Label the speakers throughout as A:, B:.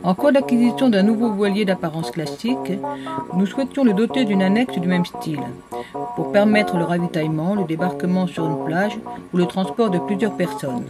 A: En cours d'acquisition d'un nouveau voilier d'apparence classique, nous souhaitions le doter d'une annexe du même style, pour permettre le ravitaillement, le débarquement sur une plage ou le transport de plusieurs personnes.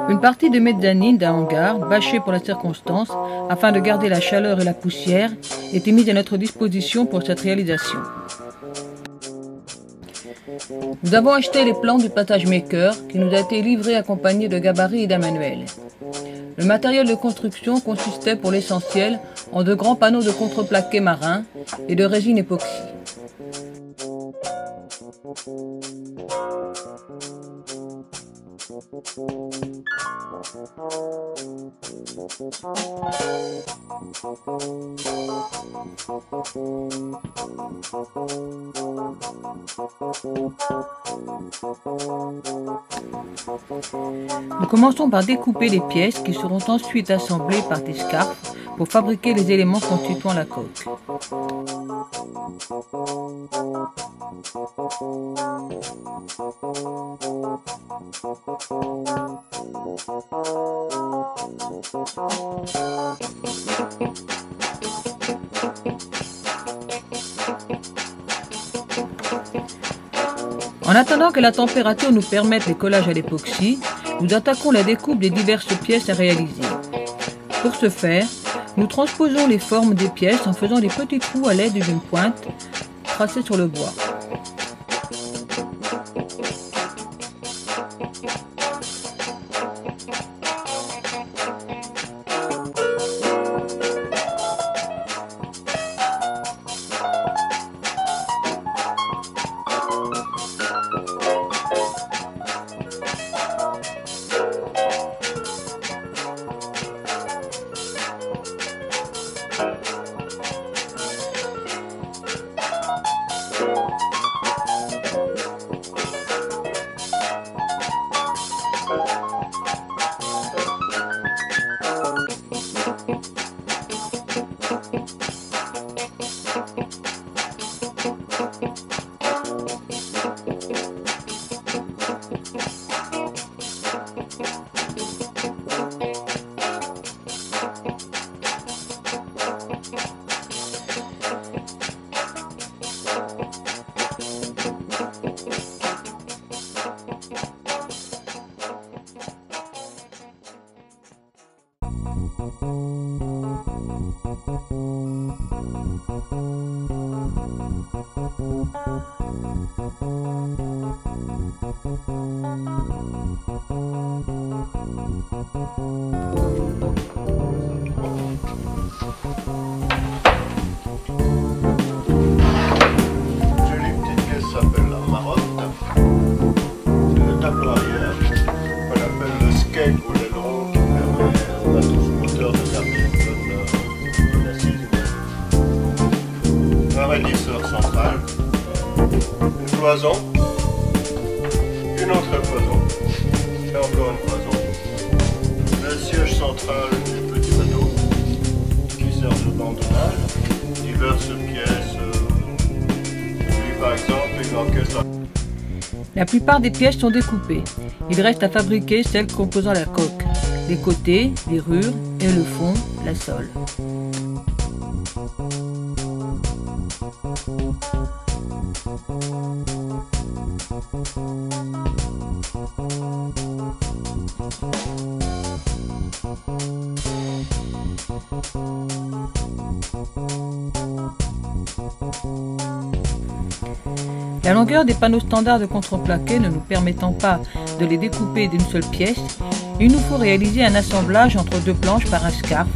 A: Une partie de mezzanine d'un hangar, bâché pour la circonstance, afin de garder la chaleur et la poussière, était mise à notre disposition pour cette réalisation. Nous avons acheté les plans du Passage Maker qui nous a été livré accompagné de gabarits et d'un manuel. Le matériel de construction consistait pour l'essentiel en de grands panneaux de contreplaqué marin et de résine époxy. Nous commençons par découper les pièces qui seront ensuite assemblées par des scarfs pour fabriquer les éléments constituant la coque. En attendant que la température nous permette les collages à l'époxy, nous attaquons la découpe des diverses pièces à réaliser. Pour ce faire, nous transposons les formes des pièces en faisant des petits trous à l'aide d'une pointe tracée sur le bois.
B: Centrale, une cloison, une autre cloison, et encore une cloison. Le siège central du petit bateau qui sert de bandonnage, diverses pièces, lui par exemple une orchestre.
A: La plupart des pièces sont découpées. Il reste à fabriquer celles composant la coque, les côtés, les rures et le fond, la sole. La longueur des panneaux standards de contreplaqué ne nous permettant pas de les découper d'une seule pièce, il nous faut réaliser un assemblage entre deux planches par un scarf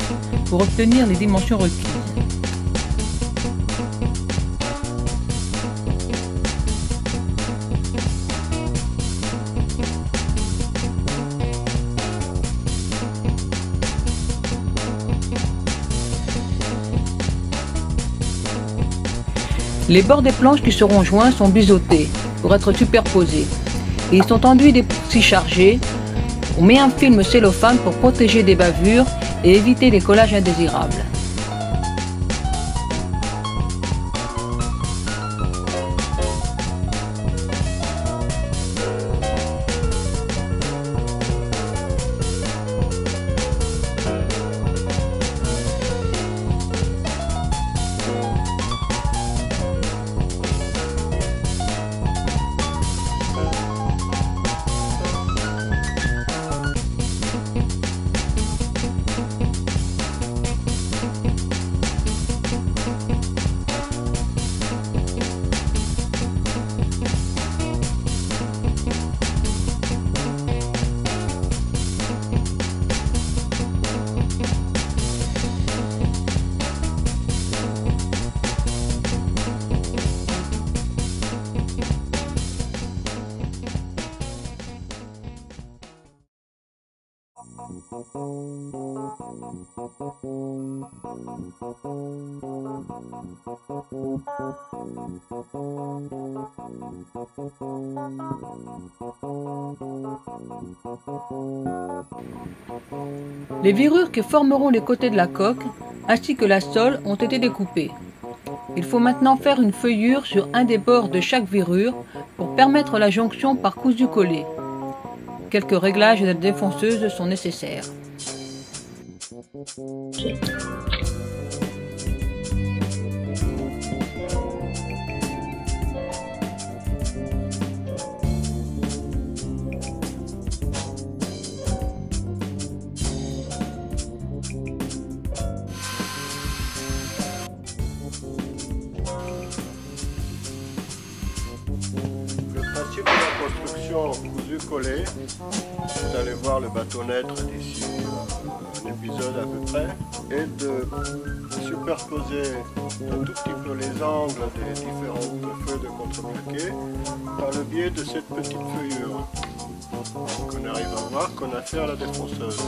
A: pour obtenir les dimensions requises. Les bords des planches qui seront joints sont biseautés pour être superposés. Et ils sont enduits d'époxy chargé. On met un film cellophane pour protéger des bavures et éviter les collages indésirables. Les virures qui formeront les côtés de la coque, ainsi que la sole, ont été découpées. Il faut maintenant faire une feuillure sur un des bords de chaque virure pour permettre la jonction par cousu-collé. Quelques réglages de défonceuse sont nécessaires.
B: Cousu-collé, vous allez voir le bateau naître d'ici un épisode à peu près, et de superposer un tout petit peu les angles des différents feux de contreplaqué par le biais de cette petite feuillure qu'on arrive à voir, qu'on a fait à la défonceuse.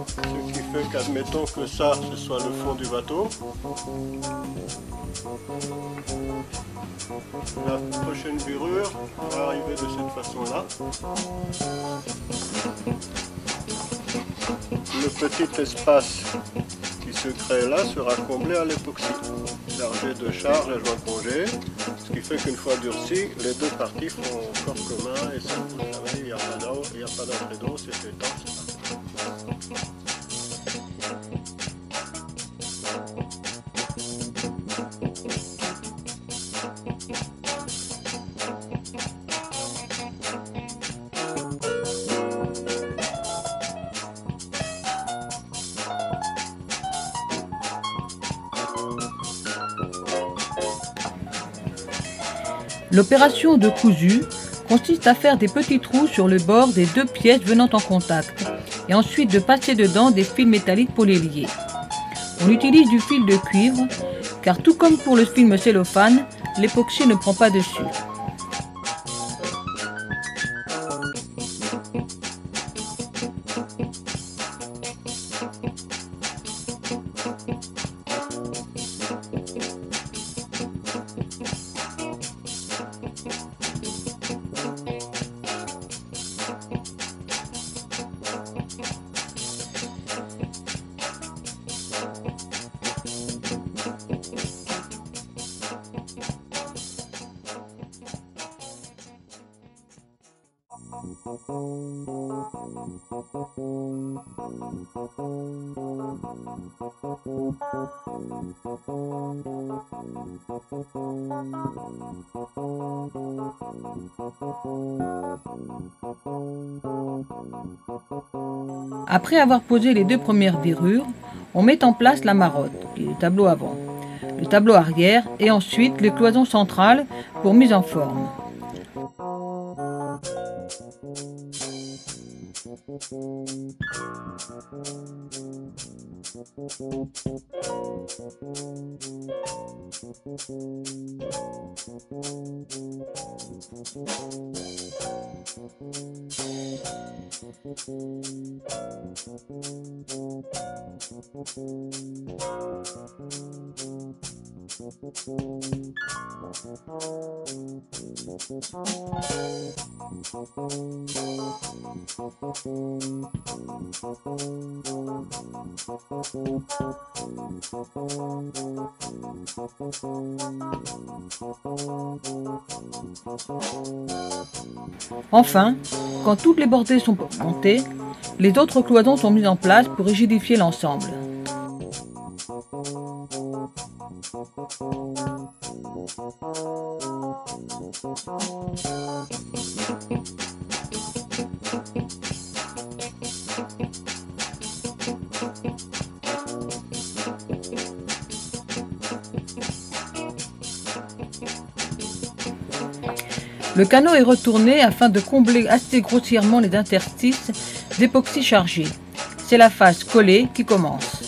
B: Ce qui fait qu'admettons que ça, ce soit le fond du bateau. La prochaine virure va arriver de cette façon-là. Le petit espace qui se crée là sera comblé à l'époxy, chargé de charge à joint congé, ce qui fait qu'une fois durci, les deux parties font corps commun et ça, vous savez, il n'y a pas d'eau, il n'y a pas d'entrée d'eau, c'est étanche.
A: L'opération de cousu consiste à faire des petits trous sur le bord des deux pièces venant en contact et ensuite de passer dedans des fils métalliques pour les lier. On utilise du fil de cuivre car tout comme pour le film cellophane, l'époxy ne prend pas dessus. Après avoir posé les deux premières virures, on met en place la marotte, qui est le tableau avant, le tableau arrière et ensuite les cloisons centrales pour mise en forme. Enfin, quand toutes les bordées sont montées, les autres cloisons sont mises en place pour rigidifier l'ensemble. Le canot est retourné afin de combler assez grossièrement les interstices d'époxy chargé. C'est la phase collée qui commence.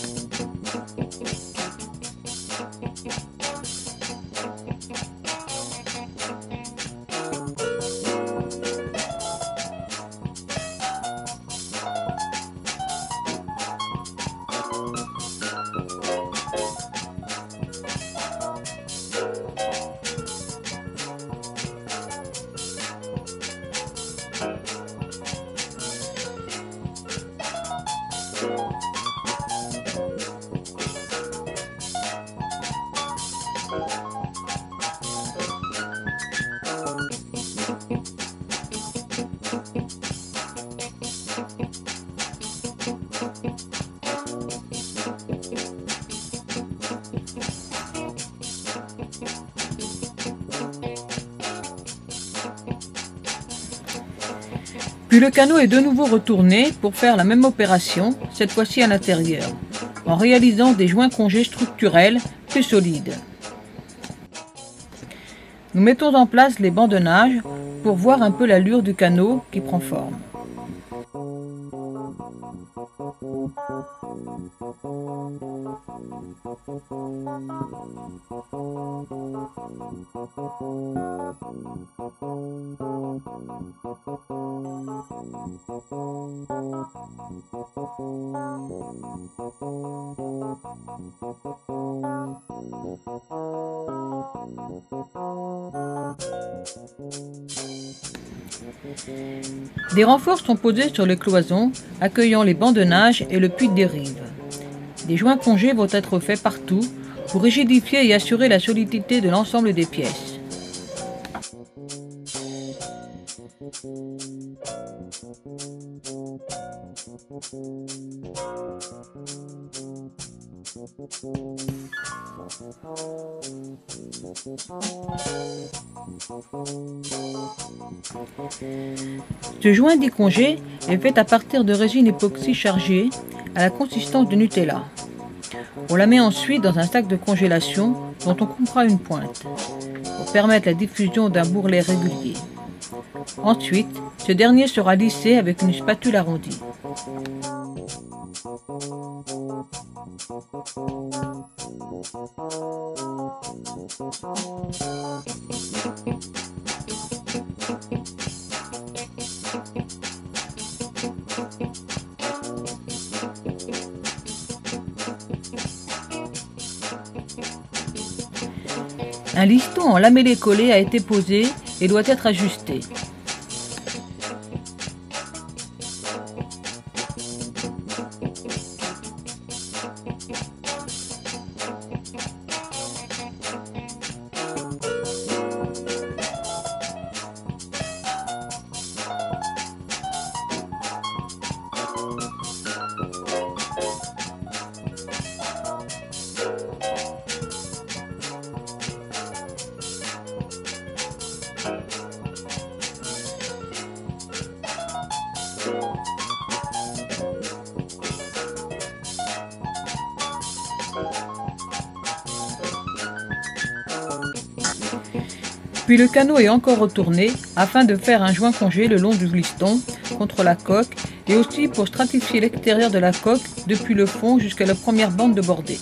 A: Puis le canot est de nouveau retourné pour faire la même opération, cette fois-ci à l'intérieur, en réalisant des joints congés structurels plus solides. Nous mettons en place les bancs de nage pour voir un peu l'allure du canot qui prend forme. Des renforts sont posés sur les cloisons, accueillant les bancs de nage et le puits de dérive. Des joints congés vont être faits partout pour rigidifier et assurer la solidité de l'ensemble des pièces. Ce joint dit congé est fait à partir de résine époxy chargée à la consistance de Nutella. On la met ensuite dans un sac de congélation dont on coupera une pointe pour permettre la diffusion d'un bourrelet régulier. Ensuite, ce dernier sera lissé avec une spatule arrondie. Un liston en lamellé collé a été posé et doit être ajusté. Puis le canot est encore retourné afin de faire un joint congé le long du liston contre la coque et aussi pour stratifier l'extérieur de la coque depuis le fond jusqu'à la première bande de bordée.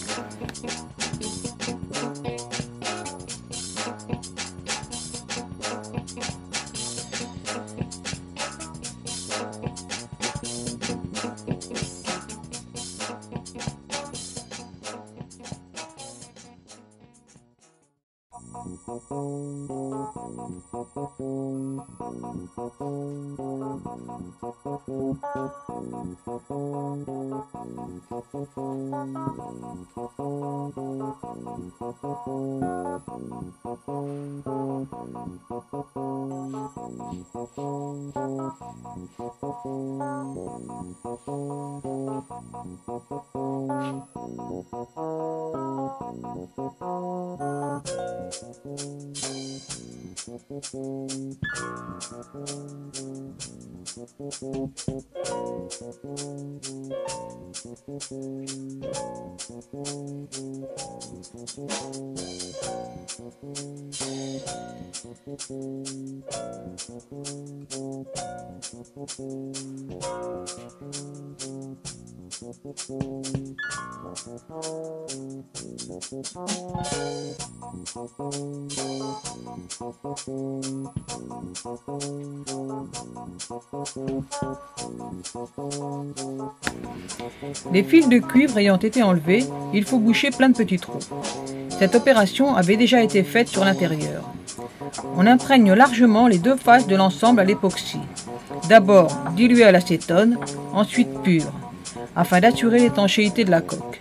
A: Les fils de cuivre ayant été enlevés, il faut boucher plein de petits trous. Cette opération avait déjà été faite sur l'intérieur. On imprègne largement les deux faces de l'ensemble à l'époxy. D'abord dilué à l'acétone, ensuite pur, afin d'assurer l'étanchéité de la coque.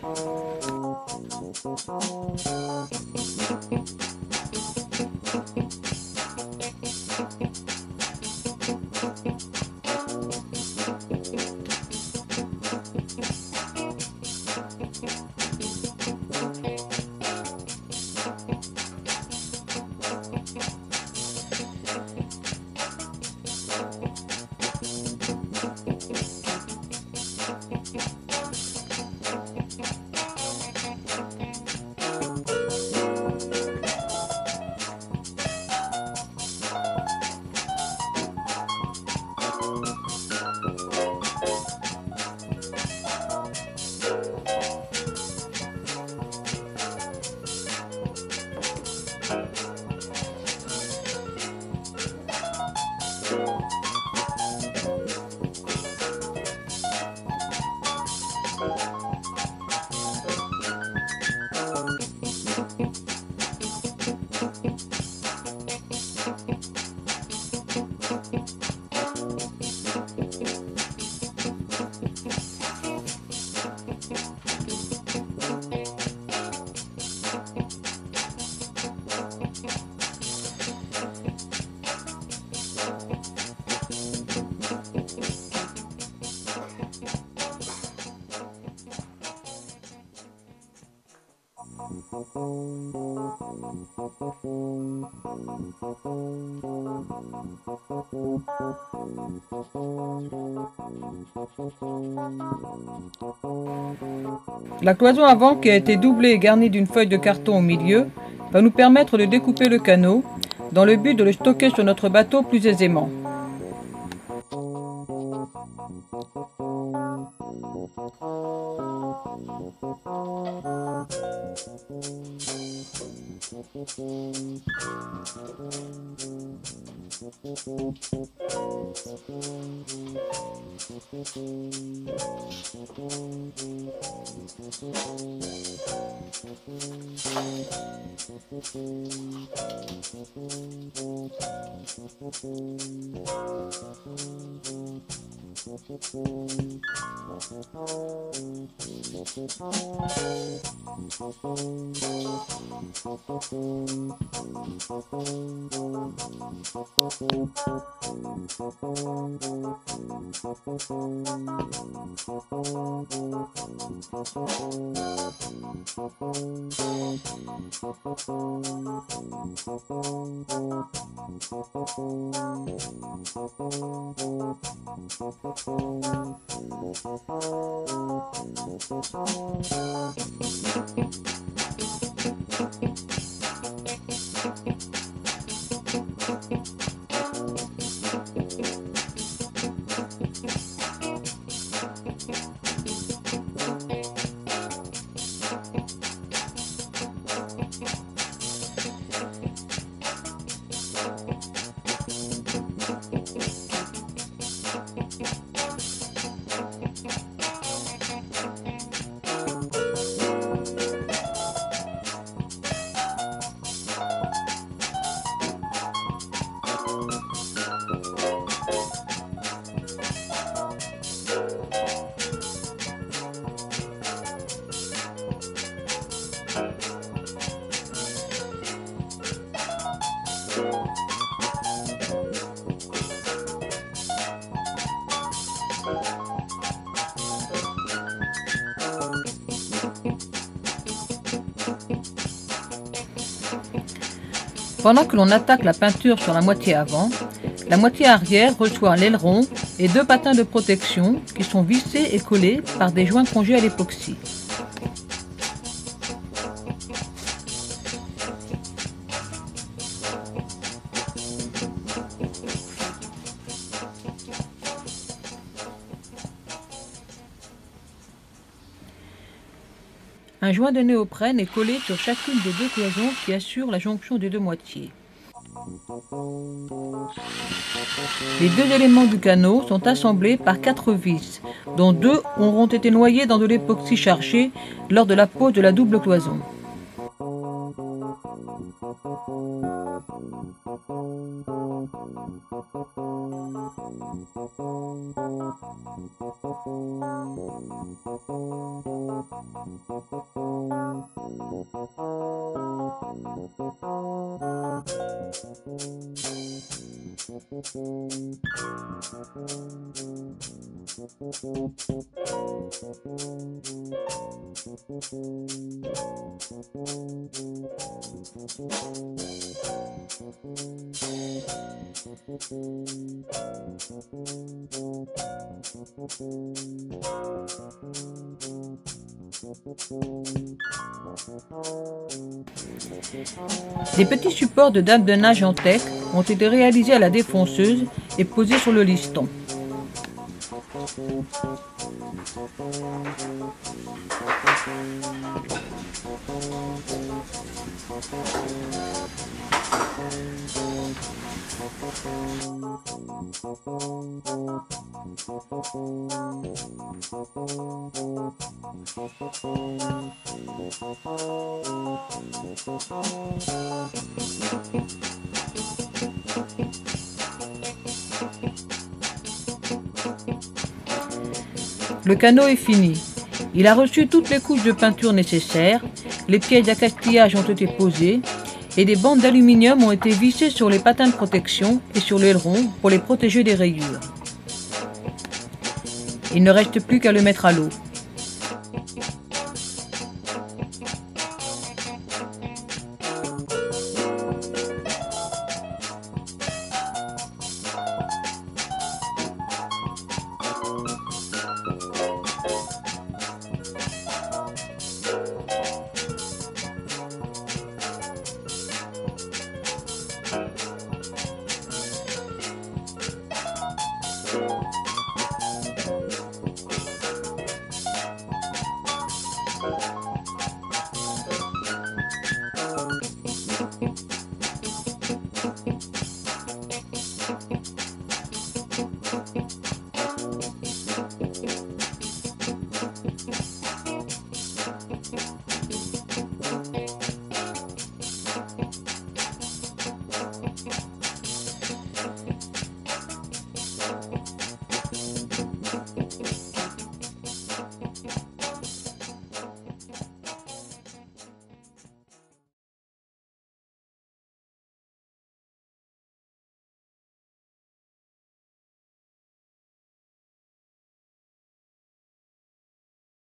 A: La cloison avant, qui a été doublée et garnie d'une feuille de carton au milieu, va nous permettre de découper le canot dans le but de le stocker sur notre bateau plus aisément. Pendant que l'on attaque la peinture sur la moitié avant, la moitié arrière reçoit l'aileron et 2 patins de protection qui sont vissés et collés par des joints congés à l'époxy. Un joint de néoprène est collé sur chacune des 2 cloisons qui assurent la jonction des 2 moitiés. Les 2 éléments du canot sont assemblés par 4 vis, dont 2 auront été noyés dans de l'époxy chargé lors de la pose de la double cloison. Des petits supports de dames de nage en teck ont été réalisés à la défonceuse et posés sur le liston. Le canot est fini. Il a reçu toutes les couches de peinture nécessaires, les pièces d'accastillage ont été posées et des bandes d'aluminium ont été vissées sur les patins de protection et sur l'aileron pour les protéger des rayures. Il ne reste plus qu'à le mettre à l'eau.